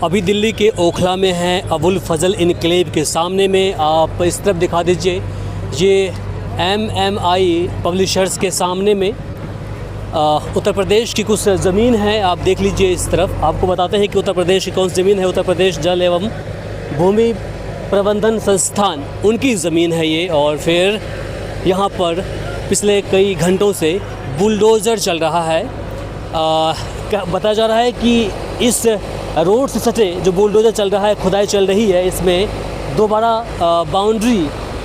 अभी दिल्ली के ओखला में हैं, अबुल फजल इनक्लेव के सामने में। आप इस तरफ दिखा दीजिए, ये MMI पब्लिशर्स के सामने में उत्तर प्रदेश की कुछ ज़मीन है। आप देख लीजिए इस तरफ। आपको बताते हैं कि उत्तर प्रदेश की कौन सी ज़मीन है। उत्तर प्रदेश जल एवं भूमि प्रबंधन संस्थान, उनकी ज़मीन है ये। और फिर यहाँ पर पिछले कई घंटों से बुलडोज़र चल रहा है। बताया जा रहा है कि इस रोड से सटे जो बुलडोज़र चल रहा है, खुदाई चल रही है, इसमें दोबारा बाउंड्री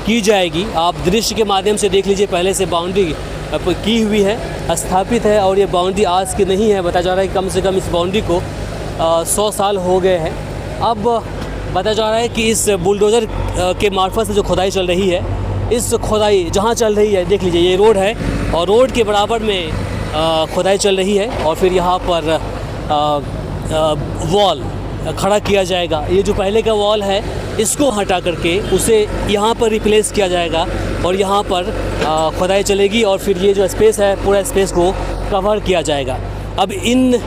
की जाएगी। आप दृश्य के माध्यम से देख लीजिए, पहले से बाउंड्री की हुई है, स्थापित है। और ये बाउंड्री आज की नहीं है। बताया जा रहा है कि कम से कम इस बाउंड्री को 100 साल हो गए हैं। अब बताया जा रहा है कि इस बुलडोज़र के मार्फत से जो खुदाई चल रही है, इस खुदाई जहाँ चल रही है, देख लीजिए ये रोड है और रोड के बराबर में खुदाई चल रही है। और फिर यहाँ पर वॉल खड़ा किया जाएगा। ये जो पहले का वॉल है, इसको हटा करके उसे यहाँ पर रिप्लेस किया जाएगा और यहाँ पर खुदाई चलेगी। और फिर ये जो स्पेस है, पूरा स्पेस को कवर किया जाएगा। अब इन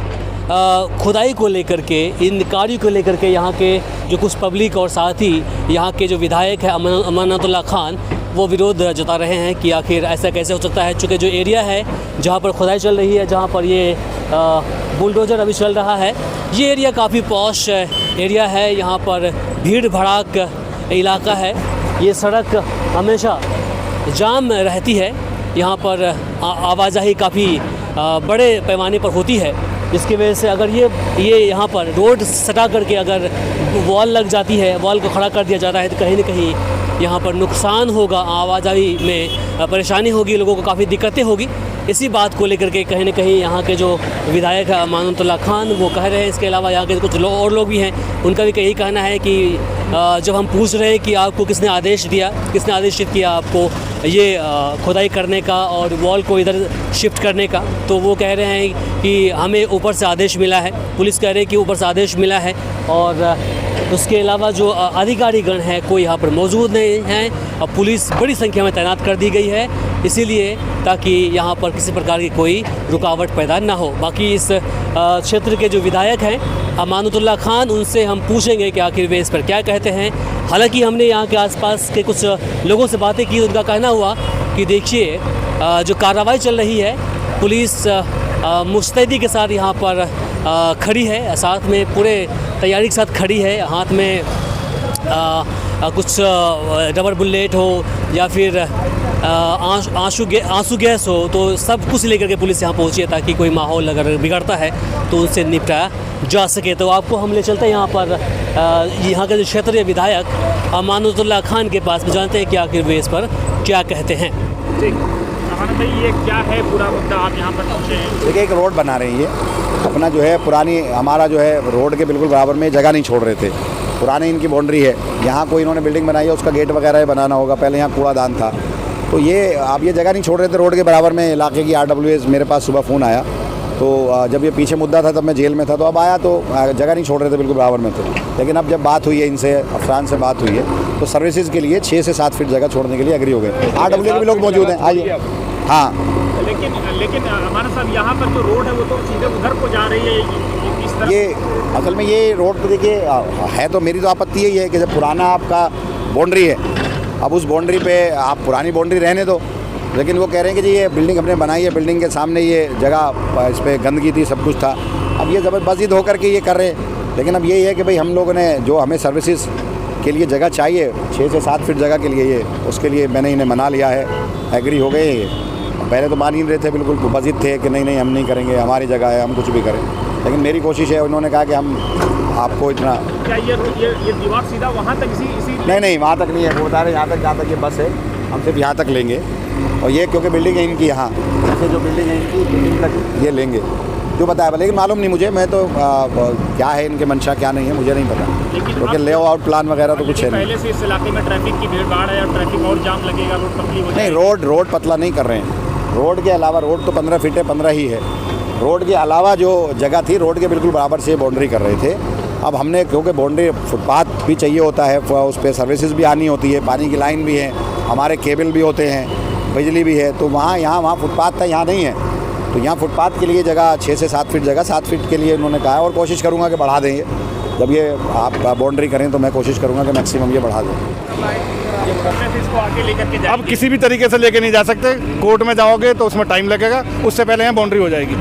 खुदाई को लेकर के, इन कार्यों को लेकर के यहाँ के जो कुछ पब्लिक और साथ ही यहाँ के जो विधायक है अमानतुल्लाह खान, वो विरोध जता रहे हैं कि आखिर ऐसा कैसे हो सकता है। चूँकि जो एरिया है जहाँ पर खुदाई चल रही है, जहाँ पर ये बुलडोज़र अभी चल रहा है, ये एरिया काफ़ी पॉश एरिया है। यहाँ पर भीड़ भड़ाक इलाका है। ये सड़क हमेशा जाम रहती है। यहाँ पर आवाजाही काफ़ी बड़े पैमाने पर होती है, जिसकी वजह से अगर ये यहाँ पर रोड सटा करके अगर वॉल लग जाती है, वॉल को खड़ा कर दिया जाता है, तो कहीं ना कहीं यहाँ पर नुकसान होगा, आवाजाही में परेशानी होगी, लोगों को काफ़ी दिक्कतें होगी। इसी बात को लेकर के कहीं ना कहीं यहाँ के जो विधायक है अमानतुल्लाह खान, वो कह रहे हैं। इसके अलावा यहाँ के कुछ और लोग भी हैं, उनका भी यही कहना है कि जब हम पूछ रहे हैं कि आपको किसने आदेश दिया, किसने आदेशित किया आपको ये खुदाई करने का और वॉल को इधर शिफ्ट करने का, तो वो कह रहे हैं कि हमें ऊपर से आदेश मिला है। पुलिस कह रही है कि ऊपर से आदेश मिला है। और उसके अलावा जो अधिकारीगण हैं, कोई यहाँ पर मौजूद नहीं हैं। और पुलिस बड़ी संख्या में तैनात कर दी गई है, इसीलिए ताकि यहाँ पर किसी प्रकार की कोई रुकावट पैदा ना हो। बाकी इस क्षेत्र के जो विधायक हैं अमानतुल्लाह खान, उनसे हम पूछेंगे कि आखिर वे इस पर क्या कहते हैं। हालांकि हमने यहाँ के आसपास के कुछ लोगों से बातें की, उनका कहना हुआ कि देखिए जो कार्रवाई चल रही है, पुलिस मुस्तैदी के साथ यहाँ पर खड़ी है, साथ में पूरे तैयारी के साथ खड़ी है। हाथ में कुछ रबर बुलेट हो या फिर आंसू गैस हो, तो सब कुछ लेकर के पुलिस यहाँ पहुँची है ताकि कोई माहौल अगर बिगड़ता है तो उनसे निपटा जा सके। तो आपको हम ले चलते हैं यहाँ पर यहाँ के जो क्षेत्रीय विधायक अमानतुल्लाह खान के पास, जानते हैं कि आखिर वे इस पर क्या कहते हैं। ये क्या है पूरा मुद्दा, आप यहाँ पर पहुँचे हैं? देखिए, एक रोड बना रही है अपना, जो है पुरानी, हमारा जो है रोड के बिल्कुल बराबर में जगह नहीं छोड़ रहे थे। पुरानी इनकी बाउंड्री है, यहाँ कोई इन्होंने बिल्डिंग बनाई है, उसका गेट वगैरह बनाना होगा। पहले यहाँ कूड़ादान था, तो ये आप ये जगह नहीं छोड़ रहे थे रोड के बराबर में। इलाके की RWS मेरे पास सुबह फ़ोन आया, तो जब ये पीछे मुद्दा था तब मैं जेल में था, तो अब आया तो जगह नहीं छोड़ रहे थे, बिल्कुल बराबर में थे। लेकिन अब जब बात हुई है इनसे, अफरान से बात हुई है, तो सर्विसेज के लिए 6 से 7 फीट जगह छोड़ने के लिए एग्री हो गए। RWS के भी लोग मौजूद हैं, आइए। हाँ, लेकिन हमारा साहब, यहाँ पर जो रोड है वो तो सीधे उधर को जा रही है, इस तरफ। ये असल में ये रोड तो देखिए है, तो मेरी तो आपत्ति यही है कि जब पुराना आपका बाउंड्री है, अब उस बाउंड्री पे आप पुरानी बाउंड्री रहने दो। लेकिन वो कह रहे हैं कि जी ये बिल्डिंग हमने बनाई है, बिल्डिंग के सामने ये जगह, इस पर गंदगी थी, सब कुछ था। अब ये ज़बरदस्ती होकर के ये कर रहे हैं। लेकिन अब यही है कि भाई हम लोगों ने जो हमें सर्विसेज के लिए जगह चाहिए, 6 से 7 फीट जगह के लिए, ये उसके लिए मैंने इन्हें मना लिया है, एग्री हो गए। पहले तो मान ही नहीं रहे थे, बिल्कुल बजिद थे कि नहीं हम नहीं करेंगे, हमारी जगह है, हम कुछ भी करें। लेकिन मेरी कोशिश है, उन्होंने कहा कि हम आपको इतना, क्या ये दीवार सीधा वहाँ तक इसी नहीं वहाँ तक नहीं है, वो बता रहे यहाँ तक, जहाँ तक ये बस है, हम सिर्फ यहाँ तक लेंगे। और ये क्योंकि बिल्डिंग है इनकी, यहाँ जैसे जो बिल्डिंग है इनकी, बिल्डिंग तक ये लेंगे, जो बताया। लेकिन मालूम नहीं मुझे, मैं तो क्या है इनके मंशा क्या नहीं है मुझे नहीं पता, क्योंकि लेआउट प्लान वगैरह तो कुछ है नहीं। पहले से इस इलाके में ट्रैफिक की भीड़ भाड़ है और ट्रैफिक और जाम लगेगा, रोड पतली हो जाएगी। नहीं, रोड पतला नहीं कर रहे हैं। रोड के अलावा, रोड तो 15 फीट है, 15 ही है। रोड के अलावा जो जगह थी, रोड के बिल्कुल बराबर से बाउंड्री कर रहे थे। अब हमने, क्योंकि बाउंड्री फुटपाथ भी चाहिए होता है, उस पर सर्विसेज भी आनी होती है, पानी की लाइन भी है, हमारे केबल भी होते हैं, बिजली भी है, तो वहाँ फुटपाथ था, यहाँ नहीं है। तो यहाँ फुटपाथ के लिए जगह 6 से 7 फीट जगह, 7 फीट के लिए उन्होंने कहा है, और कोशिश करूँगा कि बढ़ा देंगे। जब ये आप बाउंड्री करें तो मैं कोशिश करूँगा कि मैक्सिमम ये बढ़ा दें। इसको आगे लेकर के अब किसी भी तरीके से लेके नहीं जा सकते, कोर्ट में जाओगे तो उसमें टाइम लगेगा, उससे पहले यहाँ बाउंड्री हो जाएगी।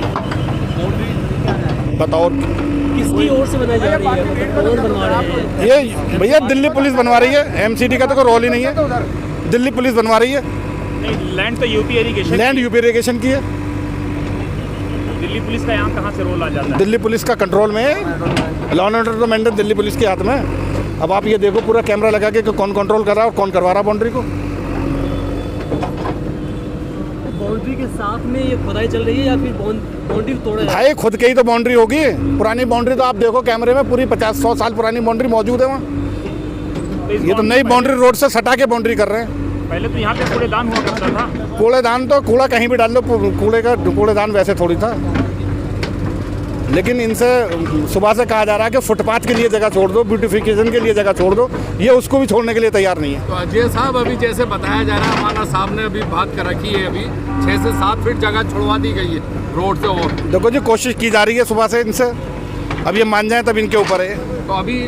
बताओ किसकी ओर से बनाई जा रही है, मतलब कौन बनवा रहे हैं? ये भैया दिल्ली पुलिस बनवा रही है, एमसीडी का तो कोई रोल ही नहीं है, दिल्ली पुलिस बनवा रही है। नहीं, लैंड तो UP irrigation, land UP irrigation की है। दिल्ली पुलिस का यहाँ कहाँ से रोल आ जाता है? दिल्ली पुलिस का कंट्रोल में है, लॉ एंड ऑर्डर तो मेंटेन दिल्ली पुलिस के हाथ में है। अब आप ये देखो पूरा कैमरा लगा के कि कौन कंट्रोल कर रहा है और कौन करवा रहा है बाउंड्री को। बाउंड्री के साथ में ये खुदाई चल रही है या फिर बाउंड्री तोड़ा है? भाई खुद के ही तो बाउंड्री होगी, पुरानी बाउंड्री तो आप देखो कैमरे में, पूरी 50-100 साल पुरानी बाउंड्री मौजूद है वहाँ। ये तो नई बाउंड्री रोड से सटा के बाउंड्री कर रहे हैं। पहले तो यहाँ पे कूड़ेदान हुआ करता था। कूड़ेदान तो कूड़ा कहीं भी डाल लो, कूड़ेदान वैसे थोड़ी था। लेकिन इनसे सुबह से कहा जा रहा है कि फुटपाथ के लिए जगह छोड़ दो, ब्यूटिफिकेशन के लिए जगह छोड़ दो, ये उसको भी छोड़ने के लिए तैयार नहीं है। तो अजय साहब, अभी जैसे बताया जा रहा है, हमारा साहब ने अभी बात कर रखी है, अभी 6 से 7 फीट जगह छुड़वा दी गई है रोड से। और देखो जी, कोशिश की जा रही है सुबह से इनसे, अब ये मान जाए तब इनके ऊपर है। तो अभी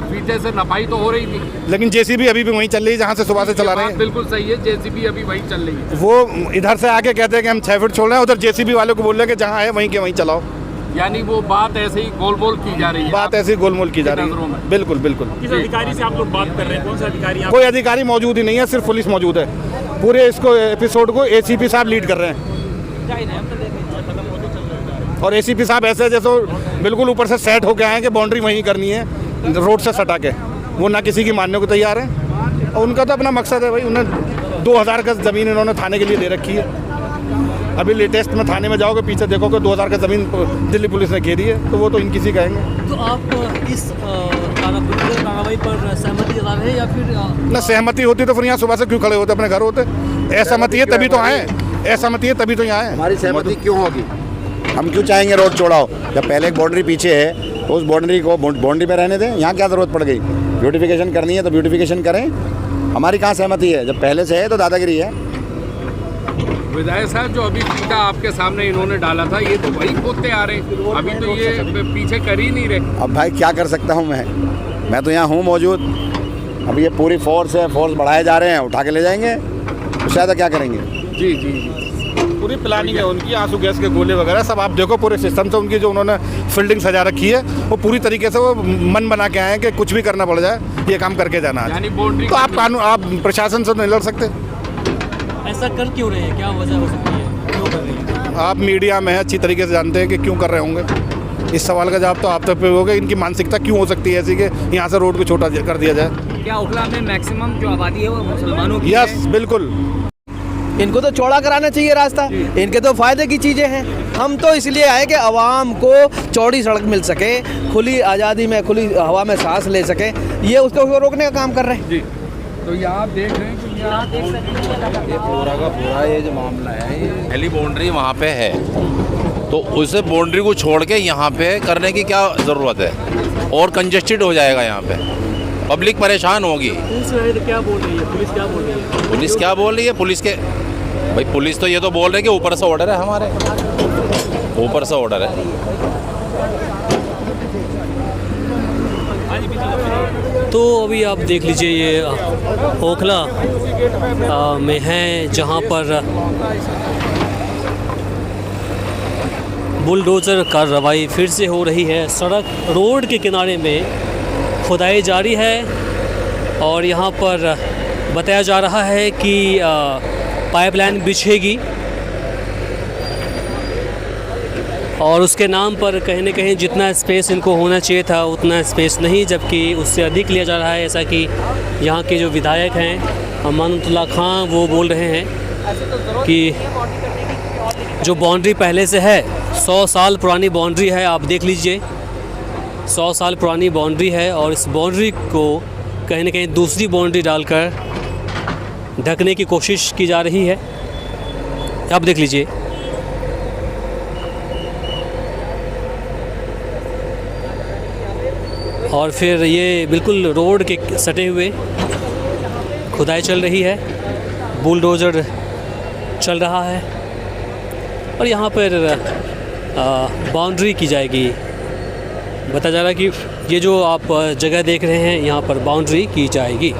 पीछे से नपाई तो हो रही थी, लेकिन जेसीबी अभी भी वहीं चल रही है जहाँ से सुबह से चला रहे हैं। बिल्कुल सही है, जेसीबी अभी वहीं चल रही है। वो इधर से आके कहते हैं कि हम 6 फीट छोड़ रहे हैं, उधर जेसीबी वाले को बोल रहे हैं कि जहाँ है वहीं के वहीं चलाओ। यानी वो बात ऐसे ही गोल की जा रही है, बात ऐसी गोलमोल की जा रही नजरों है। में। बिल्कुल बिल्कुल। किस अधिकारी से आप लोग बात कर रहे हैं? कौन सा अधिकारी यहाँ? कोई अधिकारी मौजूद ही नहीं है, सिर्फ पुलिस मौजूद है। पूरे इसको एपिसोड को एसीपी साहब लीड कर रहे हैं, और एसीपी साहब ऐसे जैसे बिल्कुल ऊपर से सेट होके आए हैं कि बाउंड्री वहीं करनी है रोड से सटा के। वो ना किसी की मानने को तैयार है, और उनका तो अपना मकसद है भाई। उन्हें 2000 गज ज़मीन इन्होंने थाने के लिए दे रखी है। अभी लेटेस्ट में थाने में जाओगे, पीछे देखोगे 2000 गज ज़मीन दिल्ली पुलिस ने घेरी है, तो वो तो इनकी सी कहेंगे। तो आप इस कार्रवाई पर सहमति जता रहे हैं या फिर ना सहमति होती तो फिर यहाँ सुबह से क्यों खड़े होते, अपने घर होते? असहमति है तभी तो आए, असहमति है तभी तो यहाँ आए। हमारी सहमति क्यों होगी? हम क्यों चाहेंगे रोड चौड़ाओ? जब पहले एक बाउंड्री पीछे है तो उस बाउंड्री को बाउंड्री पे रहने दें। यहाँ क्या ज़रूरत पड़ गई? ब्यूटिफिकेशन करनी है तो ब्यूटिफिकेशन करें, हमारी कहाँ सहमति है? जब पहले से है तो दादागिरी है। विधायक साहब, जो अभी टीका आपके सामने इन्होंने डाला था, ये तो वही खोदते आ रहे हैं, अभी तो ये पीछे कर ही नहीं रहे। अब भाई क्या कर सकता हूँ मैं तो यहाँ हूँ मौजूद। अब ये पूरी फोर्स है, फोर्स बढ़ाए जा रहे हैं, उठा के ले जाएंगे, तो शायद क्या करेंगे। जी जी, पूरी प्लानिंग है उनकी, आंसू गैस के गोले वगैरह सब आप देखो, पूरे सिस्टम से उनकी जो उन्होंने फील्डिंग सजा रखी है, वो पूरी तरीके से वो मन बना के आए हैं कि कुछ भी करना पड़ जाए, ये काम करके जाना है। यानी बाउंड्री तो आप कानून, आप प्रशासन से नहीं लड़ सकते। ऐसा कर क्यों रहे हैं? क्या वजह हो सकती है, क्यों कर रहे हैं? आप मीडिया में अच्छी तरीके से जानते हैं कि क्यों कर रहे होंगे। इस सवाल का जवाब तो आप तक पे होगा, इनकी मानसिकता क्यों हो सकती है ऐसी कि यहाँ से रोड को छोटा कर दिया जाए। क्या ओखला में मैक्सिमम जो आबादी है वो मुसलमानों की यस, बिल्कुल। इनको तो चौड़ा कराना चाहिए रास्ता, इनके तो फायदे की चीज़ें हैं। हम तो इसलिए आए कि आवाम को चौड़ी सड़क मिल सके, खुली आज़ादी में खुली हवा में सांस ले सके, ये उसको रोकने का काम कर रहे हैं। जी, तो यहाँ आप देख रहे हैं कि यहाँ ये पूरा का पूरा ये जो मामला है, ये पहली बाउंड्री वहाँ पे है, तो उस बाउंड्री को छोड़ के यहाँ पे करने की क्या ज़रूरत है? और कंजेस्टेड हो जाएगा यहाँ पे, पब्लिक परेशान होगी। पुलिस क्या बोल रही है? पुलिस क्या बोल रही है? पुलिस क्या बोल रही है? पुलिस के भाई, पुलिस तो ये तो बोल रहे हैं कि ऊपर से ऑर्डर है, हमारे ऊपर से ऑर्डर है। तो अभी आप देख लीजिए, ये ओखला में है जहाँ पर बुलडोज़र कार्रवाई फिर से हो रही है। सड़क रोड के किनारे में खुदाई जारी है और यहाँ पर बताया जा रहा है कि पाइपलाइन बिछेगी और उसके नाम पर कहीं न कहीं जितना स्पेस इनको होना चाहिए था उतना स्पेस नहीं, जबकि उससे अधिक लिया जा रहा है। ऐसा कि यहाँ के जो विधायक हैं अमानुल्लाह खान, वो बोल रहे हैं कि जो बाउंड्री पहले से है, 100 साल पुरानी बाउंड्री है, आप देख लीजिए 100 साल पुरानी बाउंड्री है, और इस बाउंड्री को कहीं न कहीं दूसरी बाउंड्री डालकर ढकने की कोशिश की जा रही है। आप देख लीजिए, और फिर ये बिल्कुल रोड के सटे हुए खुदाई चल रही है, बुलडोज़र चल रहा है और यहाँ पर बाउंड्री की जाएगी। बताया जा रहा है कि ये जो आप जगह देख रहे हैं यहाँ पर बाउंड्री की जाएगी।